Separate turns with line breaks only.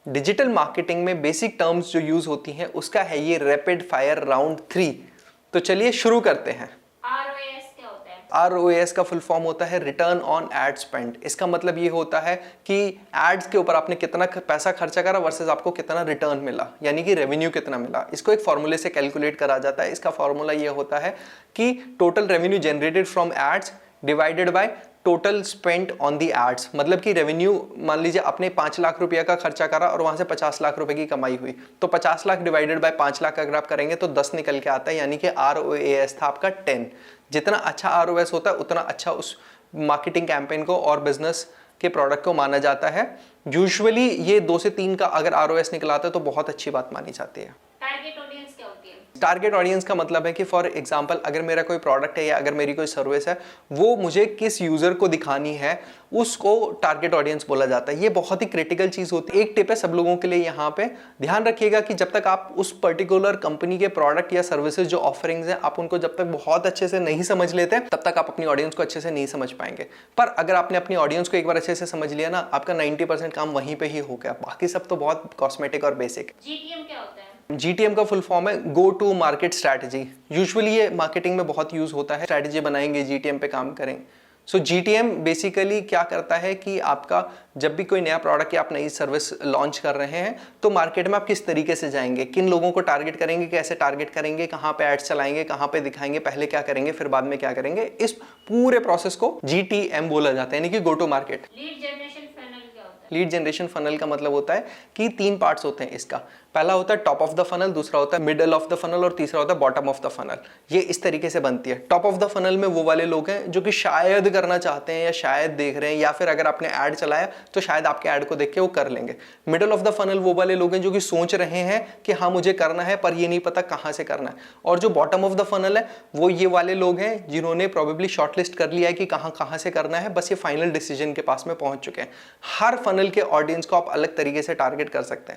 Digital marketing में basic terms जो use होती हैं उसका है ये रैपिड फायर राउंड 3। तो चलिए शुरू करते हैं।
ROAS क्या होता है?
ROAS का फुल फॉर्म होता है रिटर्न ऑन एड स्पेंड। इसका मतलब ये होता है कि एड्स के ऊपर आपने कितना पैसा खर्चा करा वर्सेस आपको कितना रिटर्न मिला, यानी कि रेवेन्यू कितना मिला। इसको एक फॉर्मूले से कैलकुलेट करा जाता है। इसका फॉर्मूला ये होता है कि total revenue generated from ads divided by total spent on the ads. मतलब कि रेवेन्यू, मान लीजिए आपने 5 लाख रुपया का खर्चा करा और वहां से 50 लाख रुपए की कमाई हुई, तो 50 लाख डिवाइडेड बाय 5 लाख अगर आप करेंगे तो 10 निकल के आता है, यानी कि ROAS था आपका 10। जितना अच्छा ROAS होता है उतना अच्छा उस मार्केटिंग कैंपेन को और बिजनेस के प्रोडक्ट को माना जाता है। यूजुअली ये 2 से 3 का अगर ROAS निकलाता है तो बहुत अच्छी बात मानी जाती है।
टारगेट ऑडियंस क्या होती है?
टारगेट ऑडियंस का मतलब है कि फॉर एग्जांपल अगर मेरा कोई प्रोडक्ट है या अगर मेरी कोई सर्विस है, वो मुझे किस यूजर को दिखानी है उसको टारगेट ऑडियंस बोला जाता है। ये बहुत ही क्रिटिकल चीज होती है। एक टिप है सब लोगों के लिए, यहाँ पे ध्यान रखिएगा कि जब तक आप उस पर्टिकुलर कंपनी के प्रोडक्ट या सर्विसेज जो ऑफरिंग्स हैं आप उनको जब तक बहुत अच्छे से नहीं समझ लेते तब तक आप अपनी ऑडियंस को अच्छे से नहीं समझ पाएंगे। पर अगर आपने अपनी ऑडियंस को एक बार अच्छे से समझ लिया ना, आपका 90% काम वहीं पे ही हो गया, बाकी सब तो बहुत कॉस्मेटिक और बेसिक।
GTM क्या होता है?
GTM का फुल फॉर्म है go to market strategy. Usually ये मार्केटिंग में बहुत यूज होता है। स्ट्रैटेजी बनाएंगे, GTM पे काम करेंगे। सो GTM बेसिकली क्या करता है कि आपका जब भी कोई नया प्रोडक्ट या आप नई सर्विस लॉन्च कर रहे हैं तो मार्केट में आप किस तरीके से जाएंगे, किन लोगों को टारगेट करेंगे, कैसे टारगेट करेंगे, कहाँ पे एड्स चलाएंगे, कहाँ पे दिखाएंगे, पहले क्या करेंगे फिर बाद में क्या करेंगे, इस पूरे प्रोसेस को GTM बोला जाता है, यानी कि go to market.
Lead generation funnel क्या होता है?
लीड जनरेशन फनल का मतलब होता है कि 3 पार्ट्स होते हैं इसका। पहला होता है टॉप ऑफ द फनल, दूसरा होता है मिडल ऑफ द फनल और तीसरा होता है बॉटम ऑफ द फनल। ये इस तरीके से बनती है। टॉप ऑफ द फनल में वो वाले लोग हैं जो कि शायद करना चाहते हैं या शायद देख रहे हैं, या फिर अगर आपने ऐड चलाया तो शायद आपके ऐड को देख के वो कर लेंगे। मिडल ऑफ द फनल वो वाले लोग हैं जो कि सोच रहे हैं कि हाँ मुझे करना है पर ये नहीं पता कहाँ से करना है। और जो बॉटम ऑफ द फनल है वो ये वाले लोग हैं जिन्होंने प्रोबेबली शॉर्टलिस्ट कर लिया है कि कहाँ कहाँ से करना है, बस ये फाइनल डिसीजन के पास में पहुंच चुके हैं। हर फनल के ऑडियंस को आप अलग तरीके से टारगेट कर सकते हैं।